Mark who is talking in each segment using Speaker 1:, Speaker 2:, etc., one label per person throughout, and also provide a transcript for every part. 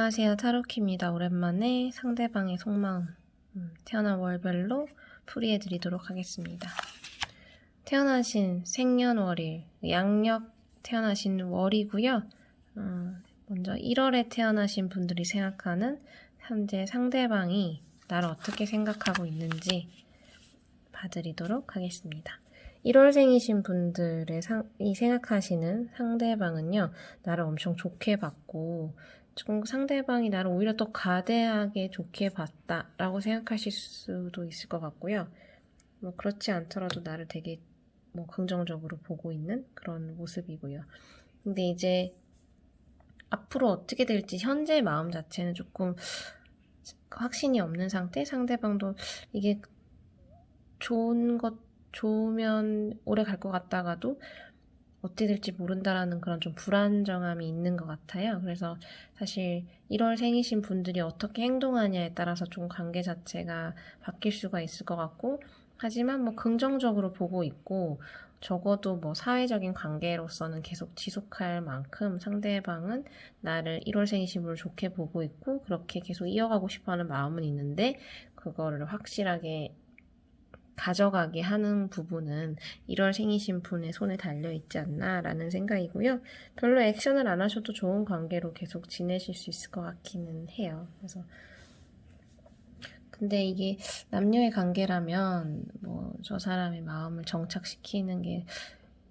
Speaker 1: 안녕하세요. 타로키입니다. 오랜만에 상대방의 속마음, 태어난 월별로 풀이해드리도록 하겠습니다. 태어나신 생년월일, 양력 태어나신 월이고요. 먼저 1월에 태어나신 분들이 생각하는 현재 상대방이 나를 어떻게 생각하고 있는지 봐드리도록 하겠습니다. 1월생이신 분들의 생각하시는 상대방은요, 나를 엄청 좋게 봤고, 상대방이 나를 오히려 더 가대하게 좋게 봤다라고 생각하실 수도 있을 것 같고요. 그렇지 않더라도 나를 되게 긍정적으로 보고 있는 그런 모습이고요. 근데 이제 앞으로 어떻게 될지 현재 마음 자체는 조금 확신이 없는 상태? 상대방도 이게 좋으면 오래 갈 것 같다가도 어떻게 될지 모른다라는 그런 좀 불안정함이 있는 것 같아요. 그래서 사실 1월 생이신 분들이 어떻게 행동하냐에 따라서 좀 관계 자체가 바뀔 수가 있을 것 같고, 하지만 긍정적으로 보고 있고, 적어도 사회적인 관계로서는 계속 지속할 만큼 상대방은 나를 1월 생이신 분을 좋게 보고 있고, 그렇게 계속 이어가고 싶어 하는 마음은 있는데, 그거를 확실하게 가져가게 하는 부분은 1월 생이신 분의 손에 달려있지 않나 라는 생각이고요. 별로 액션을 안 하셔도 좋은 관계로 계속 지내실 수 있을 것 같기는 해요. 그래서 근데 이게 남녀의 관계라면 저 사람의 마음을 정착시키는 게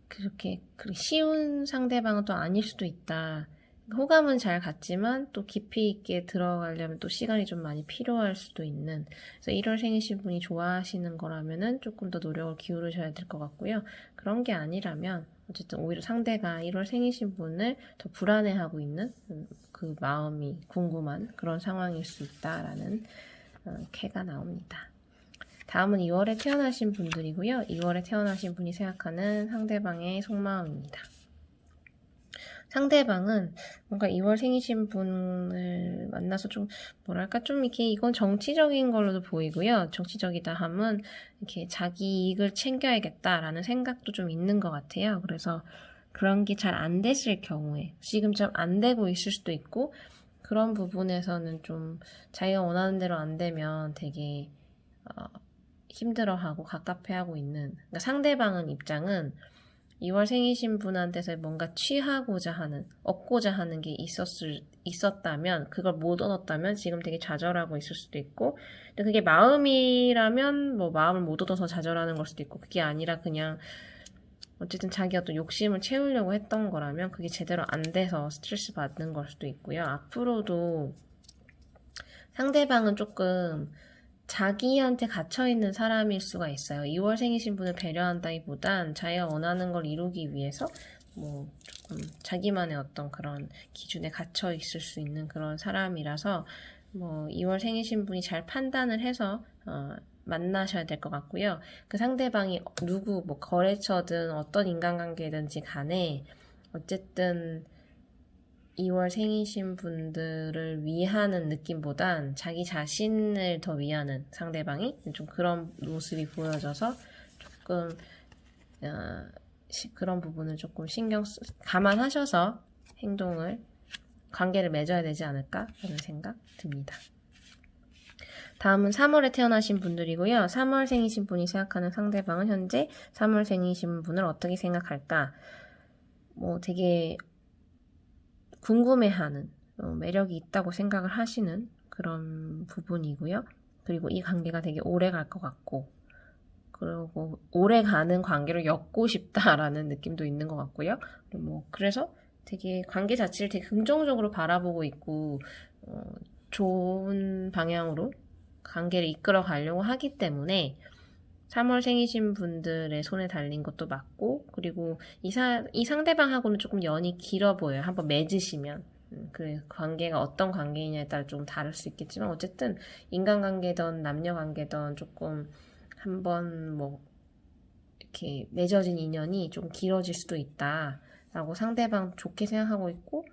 Speaker 1: 그렇게 쉬운 상대방은 또 아닐 수도 있다. 호감은 잘 갔지만 또 깊이 있게 들어가려면 또 시간이 좀 많이 필요할 수도 있는, 그래서 1월 생이신 분이 좋아하시는 거라면은 조금 더 노력을 기울이셔야 될 것 같고요. 그런 게 아니라면 어쨌든 오히려 상대가 1월 생이신 분을 더 불안해하고 있는 그 마음이 궁금한 그런 상황일 수 있다라는 캐가 나옵니다. 다음은 2월에 태어나신 분들이고요. 2월에 태어나신 분이 생각하는 상대방의 속마음입니다. 상대방은 뭔가 2월 생이신 분을 만나서 좀 이렇게 이건 정치적인 걸로도 보이고요. 정치적이다 함은 이렇게 자기 이익을 챙겨야겠다라는 생각도 좀 있는 것 같아요. 그래서 그런 게 잘 안 됐을 경우에, 지금 좀 안 되고 있을 수도 있고, 그런 부분에서는 좀 자기가 원하는 대로 안 되면 되게 힘들어하고 갑갑해하고 있는, 그러니까 상대방은 입장은 2월 생이신 분한테서 뭔가 취하고자 하는, 얻고자 하는 게 있었다면, 그걸 못 얻었다면 지금 되게 좌절하고 있을 수도 있고, 근데 그게 마음이라면 마음을 못 얻어서 좌절하는 걸 수도 있고, 그게 아니라 그냥 어쨌든 자기 어떤 욕심을 채우려고 했던 거라면 그게 제대로 안 돼서 스트레스 받는 걸 수도 있고요. 앞으로도 상대방은 조금 자기한테 갇혀있는 사람일 수가 있어요. 2월 생이신 분을 배려한다기보단 자기가 원하는 걸 이루기 위해서 조금 자기만의 어떤 그런 기준에 갇혀있을 수 있는 그런 사람이라서 2월 생이신 분이 잘 판단을 해서 만나셔야 될 것 같고요. 그 상대방이 누구 거래처든 어떤 인간관계든지 간에 어쨌든 2월 생이신 분들을 위하는 느낌보단 자기 자신을 더 위하는, 상대방이 좀 그런 모습이 보여져서 조금 그런 부분을 조금 감안하셔서 관계를 맺어야 되지 않을까 하는 생각 듭니다. 다음은 3월에 태어나신 분들이고요. 3월 생이신 분이 생각하는 상대방은 현재 3월 생이신 분을 어떻게 생각할까? 되게 궁금해하는, 매력이 있다고 생각을 하시는 그런 부분이고요. 그리고 이 관계가 되게 오래 갈 것 같고, 그리고 오래 가는 관계로 엮고 싶다라는 느낌도 있는 것 같고요. 그래서 되게 관계 자체를 되게 긍정적으로 바라보고 있고, 좋은 방향으로 관계를 이끌어 가려고 하기 때문에 3월 생이신 분들의 손에 달린 것도 맞고, 그리고 이 상대방하고는 조금 연이 길어 보여요. 한번 맺으시면. 그 관계가 어떤 관계이냐에 따라 좀 다를 수 있겠지만, 어쨌든 인간관계든 남녀관계든 조금 한번 이렇게 맺어진 인연이 좀 길어질 수도 있다라고 상대방 좋게 생각하고 있고,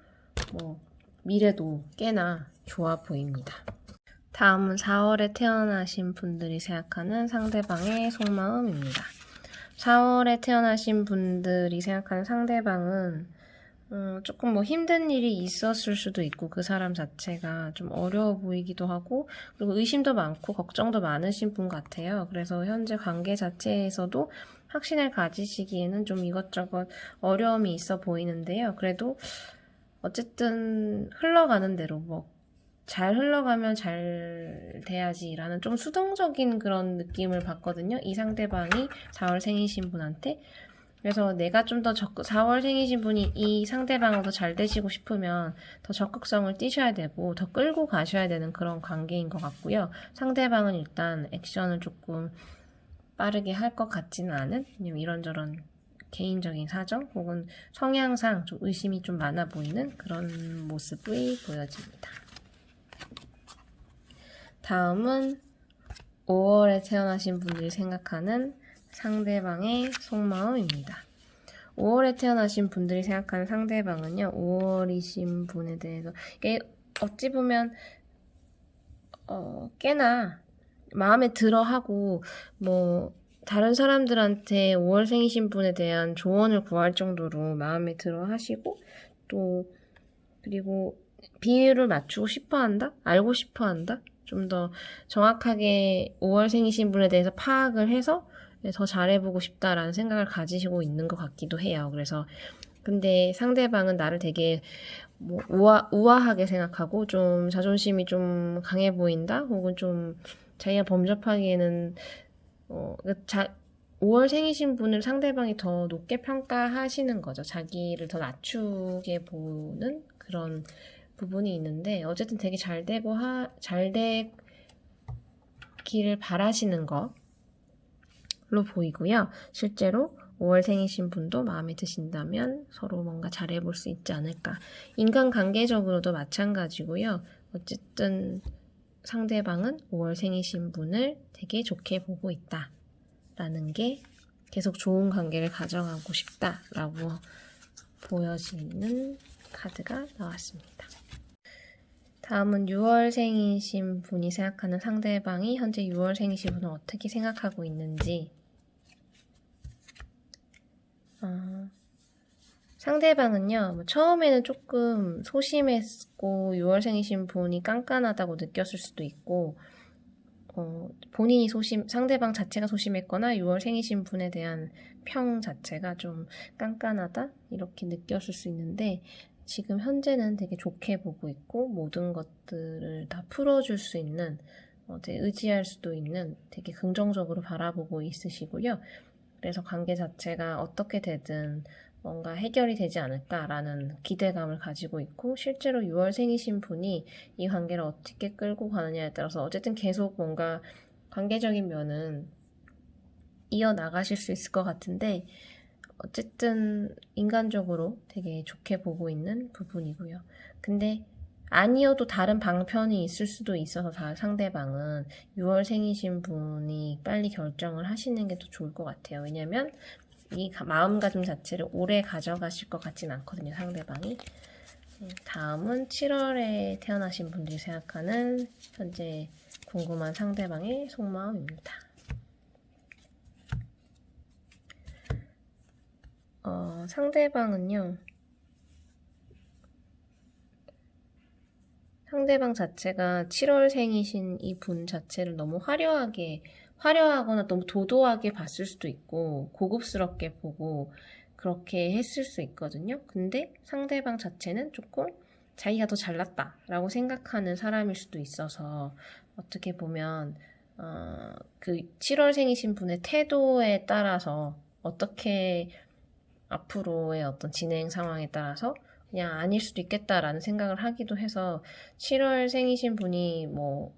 Speaker 1: 미래도 꽤나 좋아 보입니다. 다음은 4월에 태어나신 분들이 생각하는 상대방의 속마음입니다. 4월에 태어나신 분들이 생각하는 상대방은 조금 뭐 힘든 일이 있었을 수도 있고, 그 사람 자체가 좀 어려워 보이기도 하고, 그리고 의심도 많고, 걱정도 많으신 분 같아요. 그래서 현재 관계 자체에서도 확신을 가지시기에는 좀 이것저것 어려움이 있어 보이는데요. 그래도 어쨌든 흘러가는 대로 잘 흘러가면 잘 돼야지라는 좀 수동적인 그런 느낌을 받거든요. 이 상대방이 4월생이신 분한테. 그래서 내가 좀 더 4월생이신 분이 이 상대방하고 잘 되시고 싶으면 더 적극성을 띠셔야 되고 더 끌고 가셔야 되는 그런 관계인 것 같고요. 상대방은 일단 액션을 조금 빠르게 할 것 같지는 않은, 왜냐면 이런저런 개인적인 사정 혹은 성향상 좀 의심이 좀 많아 보이는 그런 모습이 보여집니다. 다음은 5월에 태어나신 분들이 생각하는 상대방의 속마음입니다. 5월에 태어나신 분들이 생각하는 상대방은요, 5월이신 분에 대해서 이게 어찌 보면 꽤나 마음에 들어하고 뭐 다른 사람들한테 5월생이신 분에 대한 조언을 구할 정도로 마음에 들어하시고 또 그리고 비율을 맞추고 싶어한다? 알고 싶어한다? 좀 더 정확하게 5월생이신 분에 대해서 파악을 해서 더 잘해보고 싶다라는 생각을 가지시고 있는 것 같기도 해요. 그래서 근데 상대방은 나를 되게 뭐 우아하게 생각하고 좀 자존심이 좀 강해 보인다? 혹은 좀 자기가 범접하기에는 5월생이신 분을 상대방이 더 높게 평가하시는 거죠. 자기를 더 낮추게 보는 그런 부분이 있는데 어쨌든 되게 잘 되기를 바라시는 걸로 보이고요. 실제로 5월생이신 분도 마음에 드신다면 서로 뭔가 잘해볼 수 있지 않을까. 인간관계적으로도 마찬가지고요. 어쨌든 상대방은 5월생이신 분을 되게 좋게 보고 있다라는 게 계속 좋은 관계를 가져가고 싶다라고 보여지는 카드가 나왔습니다. 다음은 6월생이신 분이 생각하는 상대방이 현재 6월생이신 분을 어떻게 생각하고 있는지. 상대방은요, 처음에는 조금 소심했고 6월생이신 분이 깐깐하다고 느꼈을 수도 있고 본인이 상대방 자체가 소심했거나 6월생이신 분에 대한 평 자체가 좀 깐깐하다 이렇게 느꼈을 수 있는데 지금 현재는 되게 좋게 보고 있고 모든 것들을 다 풀어줄 수 있는 되게 의지할 수도 있는 되게 긍정적으로 바라보고 있으시고요. 그래서 관계 자체가 어떻게 되든 뭔가 해결이 되지 않을까라는 기대감을 가지고 있고 실제로 6월생이신 분이 이 관계를 어떻게 끌고 가느냐에 따라서 어쨌든 계속 뭔가 관계적인 면은 이어나가실 수 있을 것 같은데 어쨌든 인간적으로 되게 좋게 보고 있는 부분이고요. 근데 아니어도 다른 방편이 있을 수도 있어서 상대방은 6월생이신 분이 빨리 결정을 하시는 게 더 좋을 것 같아요. 왜냐면 이 마음가짐 자체를 오래 가져가실 것 같진 않거든요, 상대방이. 다음은 7월에 태어나신 분들이 생각하는 현재 궁금한 상대방의 속마음입니다. 상대방은요, 상대방 자체가 7월생이신 이 분 자체를 너무 화려하거나 너무 도도하게 봤을 수도 있고 고급스럽게 보고 그렇게 했을 수 있거든요. 근데 상대방 자체는 조금 자기가 더 잘났다라고 생각하는 사람일 수도 있어서 어떻게 보면 그 7월생이신 분의 태도에 따라서 어떻게 앞으로의 어떤 진행 상황에 따라서 그냥 아닐 수도 있겠다라는 생각을 하기도 해서 7월생이신 분이 뭐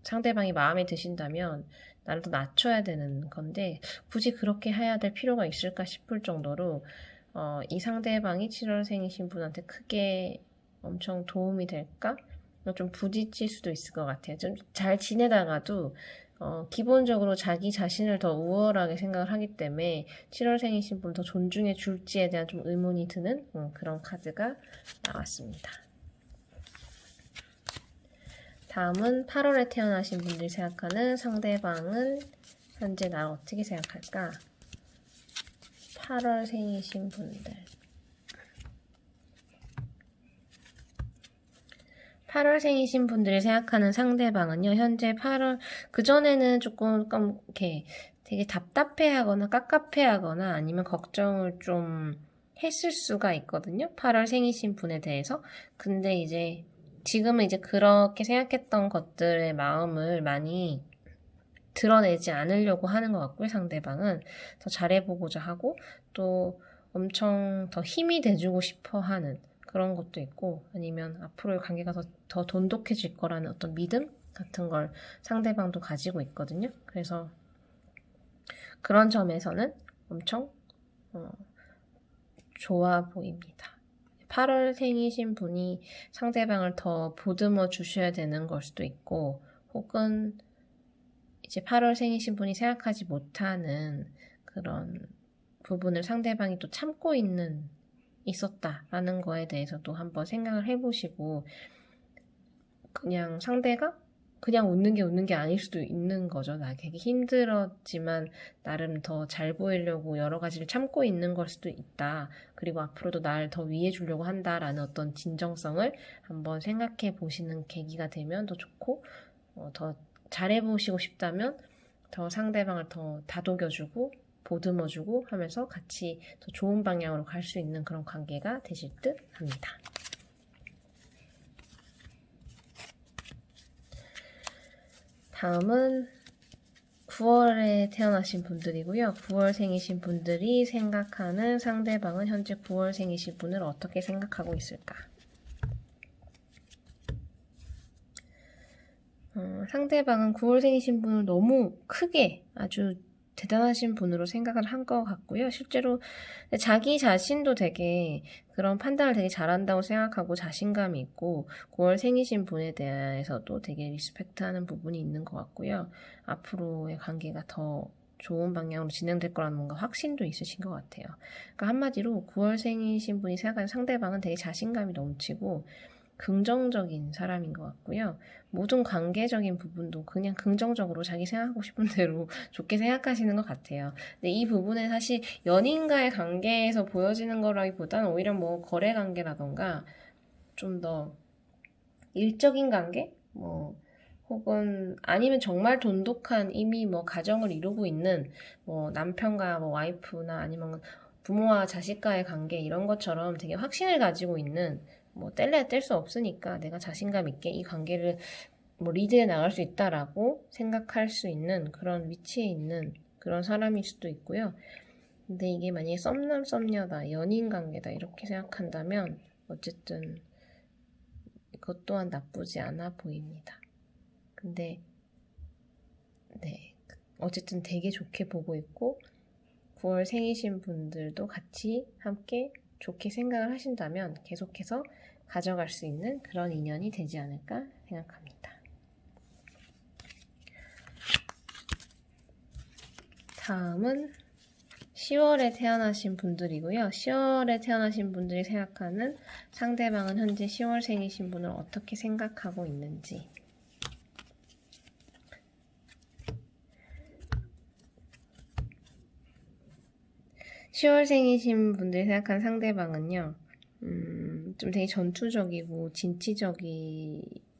Speaker 1: 상대방이 마음에 드신다면 나를 더 낮춰야 되는 건데 굳이 그렇게 해야 될 필요가 있을까 싶을 정도로 이 상대방이 7월생이신 분한테 크게 엄청 도움이 될까? 좀 부딪힐 수도 있을 것 같아요. 좀 잘 지내다가도 기본적으로 자기 자신을 더 우월하게 생각을 하기 때문에 7월생이신 분 더 존중해 줄지에 대한 좀 의문이 드는 그런 카드가 나왔습니다. 다음은 8월에 태어나신 분들이 생각하는 상대방은 현재 나를 어떻게 생각할까? 8월생이신 분들. 8월생이신 분들이 생각하는 상대방은요, 현재 8월, 그전에는 조금 이렇게 되게 답답해하거나 깝깝해하거나 아니면 걱정을 좀 했을 수가 있거든요. 8월생이신 분에 대해서. 근데 이제 지금은 이제 그렇게 생각했던 것들의 마음을 많이 드러내지 않으려고 하는 것 같고요. 상대방은 더 잘해보고자 하고 또 엄청 더 힘이 돼주고 싶어 하는 그런 것도 있고, 아니면 앞으로의 관계가 더 돈독해질 거라는 어떤 믿음 같은 걸 상대방도 가지고 있거든요. 그래서 그런 점에서는 엄청 좋아 보입니다. 8월생이신 분이 상대방을 더 보듬어 주셔야 되는 걸 수도 있고, 혹은 이제 8월생이신 분이 생각하지 못하는 그런 부분을 상대방이 또 참고 있었다라는 거에 대해서도 한번 생각을 해보시고, 그냥 상대가 그냥 웃는 게 아닐 수도 있는 거죠. 나 되게 힘들었지만 나름 더 잘 보이려고 여러 가지를 참고 있는 걸 수도 있다. 그리고 앞으로도 날 더 위해 주려고 한다라는 어떤 진정성을 한번 생각해 보시는 계기가 되면 더 좋고, 더 잘해보시고 싶다면 더 상대방을 더 다독여주고 보듬어주고 하면서 같이 더 좋은 방향으로 갈 수 있는 그런 관계가 되실 듯 합니다. 다음은 9월에 태어나신 분들이고요. 9월생이신 분들이 생각하는 상대방은 현재 9월생이신 분을 어떻게 생각하고 있을까? 상대방은 9월생이신 분을 너무 크게 아주 대단하신 분으로 생각을 한 것 같고요. 실제로 자기 자신도 되게 그런 판단을 되게 잘한다고 생각하고 자신감이 있고, 9월생이신 분에 대해서도 되게 리스펙트하는 부분이 있는 것 같고요. 앞으로의 관계가 더 좋은 방향으로 진행될 거라는 뭔가 확신도 있으신 것 같아요. 그러니까 한마디로 9월생이신 분이 생각하는 상대방은 되게 자신감이 넘치고 긍정적인 사람인 것 같고요. 모든 관계적인 부분도 그냥 긍정적으로 자기 생각하고 싶은 대로 좋게 생각하시는 것 같아요. 근데 이 부분은 사실 연인과의 관계에서 보여지는 거라기보다는 오히려 뭐 거래 관계라던가 좀 더 일적인 관계? 혹은 아니면 정말 돈독한 이미 가정을 이루고 있는 남편과 와이프나 아니면 부모와 자식과의 관계 이런 것처럼 되게 확신을 가지고 있는, 뗄래야 뗄 수 없으니까 내가 자신감 있게 이 관계를 리드해 나갈 수 있다라고 생각할 수 있는 그런 위치에 있는 그런 사람일 수도 있고요. 근데 이게 만약에 썸남 썸녀다, 연인 관계다 이렇게 생각한다면 어쨌든 이것 또한 나쁘지 않아 보입니다. 근데 네, 어쨌든 되게 좋게 보고 있고 9월 생이신 분들도 같이 함께 좋게 생각을 하신다면 계속해서 가져갈 수 있는 그런 인연이 되지 않을까 생각합니다. 다음은 10월에 태어나신 분들이고요. 10월에 태어나신 분들이 생각하는 상대방은 현재 10월생이신 분을 어떻게 생각하고 있는지. 10월생이신 분들이 생각하는 상대방은요, 좀 되게 전투적이고 진취적으로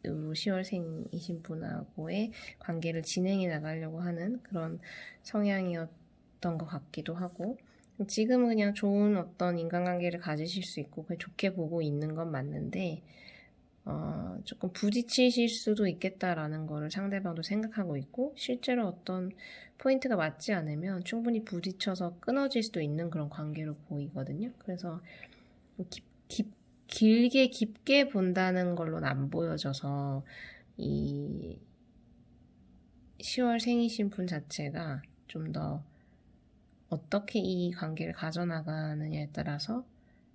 Speaker 1: 10월생이신 분하고의 관계를 진행해 나가려고 하는 그런 성향이었던 것 같기도 하고, 지금은 그냥 좋은 어떤 인간관계를 가지실 수 있고 그냥 좋게 보고 있는 건 맞는데, 조금 부딪히실 수도 있겠다라는 거를 상대방도 생각하고 있고, 실제로 어떤 포인트가 맞지 않으면 충분히 부딪혀서 끊어질 수도 있는 그런 관계로 보이거든요. 그래서 길게 깊게 본다는 걸로는 안 보여져서 이 10월 생이신 분 자체가 좀 더 어떻게 이 관계를 가져나가느냐에 따라서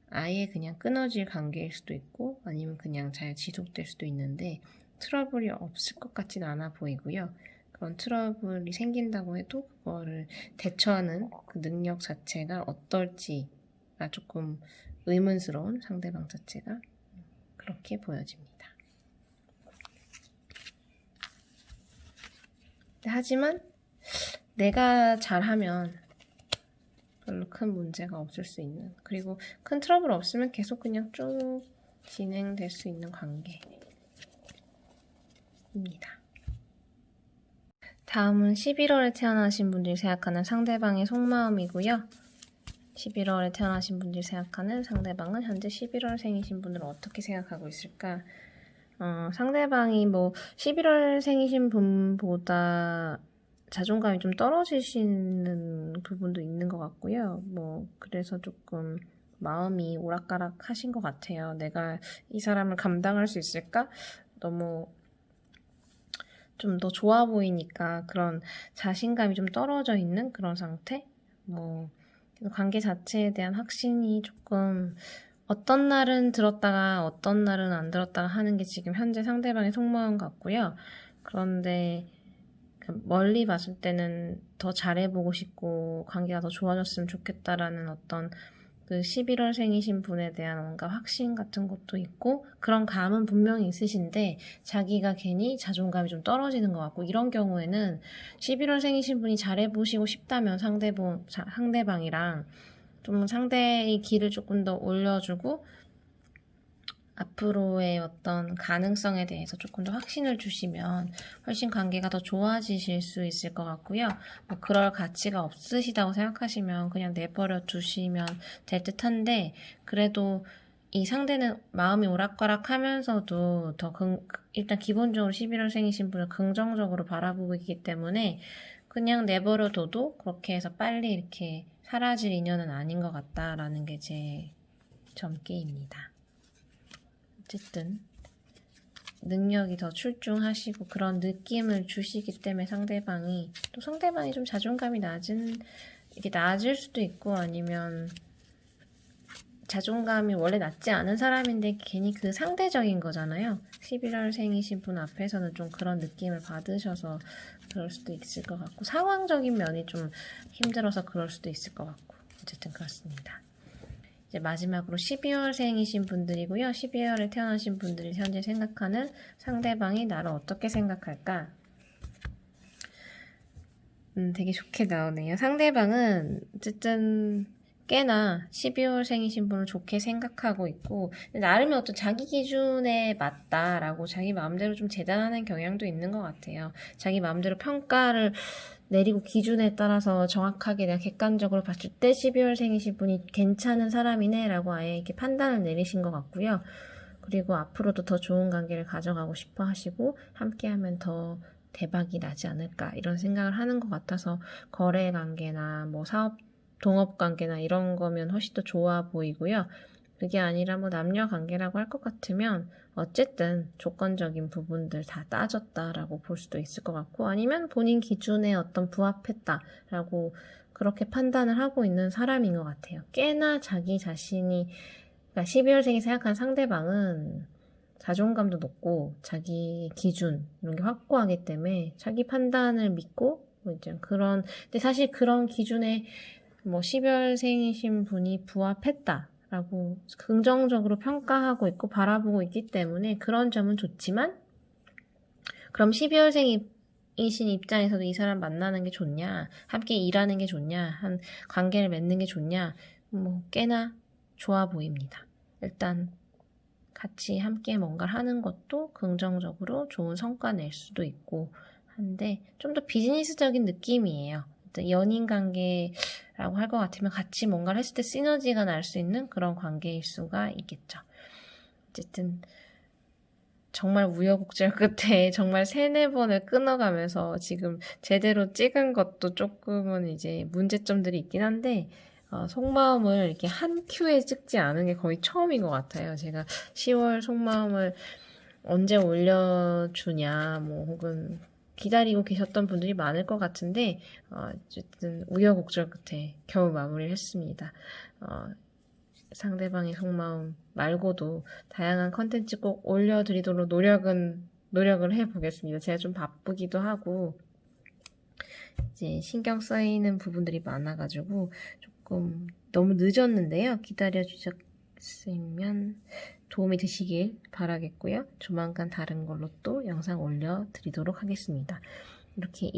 Speaker 1: 아예 그냥 끊어질 관계일 수도 있고 아니면 그냥 잘 지속될 수도 있는데 트러블이 없을 것 같지는 않아 보이고요. 그런 트러블이 생긴다고 해도 그거를 대처하는 그 능력 자체가 어떨지가 조금 의문스러운 상대방 자체가 그렇게 보여집니다. 하지만 내가 잘하면 별로 큰 문제가 없을 수 있는, 그리고 큰 트러블 없으면 계속 그냥 쭉 진행될 수 있는 관계. 다음은 11월에 태어나신 분들이 생각하는 상대방의 속마음이고요. 11월에 태어나신 분들이 생각하는 상대방은 현재 11월생이신 분들은 어떻게 생각하고 있을까? 상대방이 11월생이신 분보다 자존감이 좀 떨어지시는 부분도 있는 것 같고요. 그래서 조금 마음이 오락가락 하신 것 같아요. 내가 이 사람을 감당할 수 있을까? 너무 좀 더 좋아 보이니까 그런 자신감이 좀 떨어져 있는 그런 상태? 관계 자체에 대한 확신이 조금 어떤 날은 들었다가 어떤 날은 안 들었다가 하는 게 지금 현재 상대방의 속마음 같고요. 그런데 멀리 봤을 때는 더 잘해보고 싶고 관계가 더 좋아졌으면 좋겠다라는 어떤 그 11월생이신 분에 대한 뭔가 확신 같은 것도 있고 그런 감은 분명히 있으신데 자기가 괜히 자존감이 좀 떨어지는 것 같고 이런 경우에는 11월생이신 분이 잘해보시고 싶다면 상대방이랑 좀 상대의 길을 조금 더 올려주고 앞으로의 어떤 가능성에 대해서 조금 더 확신을 주시면 훨씬 관계가 더 좋아지실 수 있을 것 같고요. 그럴 가치가 없으시다고 생각하시면 그냥 내버려 두시면 될 듯한데 그래도 이 상대는 마음이 오락가락 하면서도 일단 기본적으로 11월생이신 분을 긍정적으로 바라보고 있기 때문에 그냥 내버려 둬도 그렇게 해서 빨리 이렇게 사라질 인연은 아닌 것 같다라는 게 제 점괘입니다. 어쨌든 능력이 더 출중하시고 그런 느낌을 주시기 때문에 상대방이 좀 자존감이 이게 낮을 수도 있고 아니면 자존감이 원래 낮지 않은 사람인데 괜히 그 상대적인 거잖아요. 11월생이신 분 앞에서는 좀 그런 느낌을 받으셔서 그럴 수도 있을 것 같고 상황적인 면이 좀 힘들어서 그럴 수도 있을 것 같고 어쨌든 그렇습니다. 이제 마지막으로 12월생이신 분들이고요. 12월에 태어나신 분들이 현재 생각하는 상대방이 나를 어떻게 생각할까? 되게 좋게 나오네요. 상대방은 어쨌든 꽤나 12월생이신 분을 좋게 생각하고 있고 나름의 어떤 자기 기준에 맞다라고 자기 마음대로 좀 재단하는 경향도 있는 것 같아요. 자기 마음대로 평가를 내리고 기준에 따라서 정확하게 내가 객관적으로 봤을 때 12월생이신 분이 괜찮은 사람이네 라고 아예 이렇게 판단을 내리신 것 같고요. 그리고 앞으로도 더 좋은 관계를 가져가고 싶어 하시고 함께하면 더 대박이 나지 않을까 이런 생각을 하는 것 같아서 거래 관계나 사업 동업 관계나 이런 거면 훨씬 더 좋아 보이고요. 그게 아니라 남녀 관계라고 할 것 같으면 어쨌든 조건적인 부분들 다 따졌다라고 볼 수도 있을 것 같고 아니면 본인 기준에 어떤 부합했다라고 그렇게 판단을 하고 있는 사람인 것 같아요. 꽤나 자기 자신이 그러니까 12월생이 생각하는 상대방은 자존감도 높고 자기 기준 이런 게 확고하기 때문에 자기 판단을 믿고 이제 근데 사실 그런 기준에 12월생이신 분이 부합했다라고 긍정적으로 평가하고 있고 바라보고 있기 때문에 그런 점은 좋지만 그럼 12월생이신 입장에서도 이 사람 만나는 게 좋냐 함께 일하는 게 좋냐 한 관계를 맺는 게 좋냐 꽤나 좋아 보입니다. 일단 같이 함께 뭔가를 하는 것도 긍정적으로 좋은 성과 낼 수도 있고 한데 좀 더 비즈니스적인 느낌이에요. 연인 관계라고 할 것 같으면 같이 뭔가를 했을 때 시너지가 날 수 있는 그런 관계일 수가 있겠죠. 어쨌든 정말 우여곡절 끝에 정말 3-4번을 끊어가면서 지금 제대로 찍은 것도 조금은 이제 문제점들이 있긴 한데 속마음을 이렇게 한 큐에 찍지 않은 게 거의 처음인 것 같아요. 제가 10월 속마음을 언제 올려주냐 혹은 기다리고 계셨던 분들이 많을 것 같은데 어쨌든 우여곡절 끝에 겨우 마무리를 했습니다. 상대방의 속마음 말고도 다양한 컨텐츠 꼭 올려드리도록 노력을 해보겠습니다. 제가 좀 바쁘기도 하고 이제 신경 쓰이는 부분들이 많아가지고 조금 너무 늦었는데요. 기다려주셨으면 도움이 되시길 바라겠고요. 조만간 다른 걸로 또 영상 올려드리도록 하겠습니다. 이렇게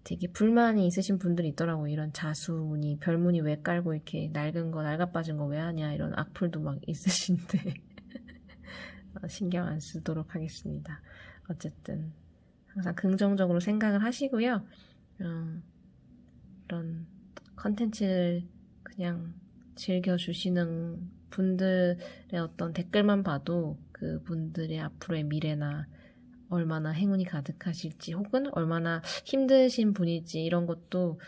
Speaker 1: 되게 불만이 있으신 분들이 있더라고요. 이런 자수무늬, 별무늬 왜 깔고 이렇게 낡은 거, 낡아빠진 거 왜 하냐 이런 악플도 막 있으신데 신경 안 쓰도록 하겠습니다. 어쨌든 항상 긍정적으로 생각을 하시고요. 이런 컨텐츠를 그냥 즐겨주시는 분들의 어떤 댓글만 봐도 그 분들의 앞으로의 미래나 얼마나 행운이 가득하실지 혹은 얼마나 힘드신 분일지 이런 것도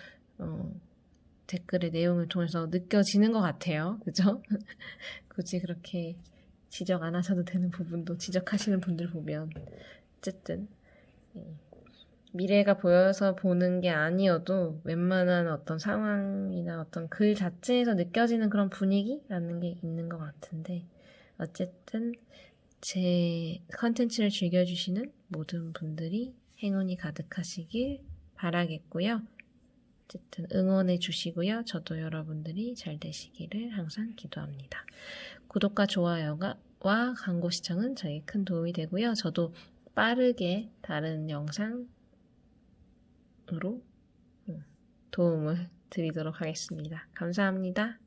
Speaker 1: 댓글의 내용을 통해서 느껴지는 것 같아요. 그죠? 굳이 그렇게 지적 안 하셔도 되는 부분도 지적하시는 분들 보면 어쨌든 미래가 보여서 보는 게 아니어도 웬만한 어떤 상황이나 어떤 글 자체에서 느껴지는 그런 분위기라는 게 있는 것 같은데 어쨌든 제 컨텐츠를 즐겨주시는 모든 분들이 행운이 가득하시길 바라겠고요. 어쨌든 응원해 주시고요. 저도 여러분들이 잘 되시기를 항상 기도합니다. 구독과 좋아요와 광고 시청은 저에게 큰 도움이 되고요. 저도 빠르게 다른 영상으로 도움을 드리도록 하겠습니다. 감사합니다.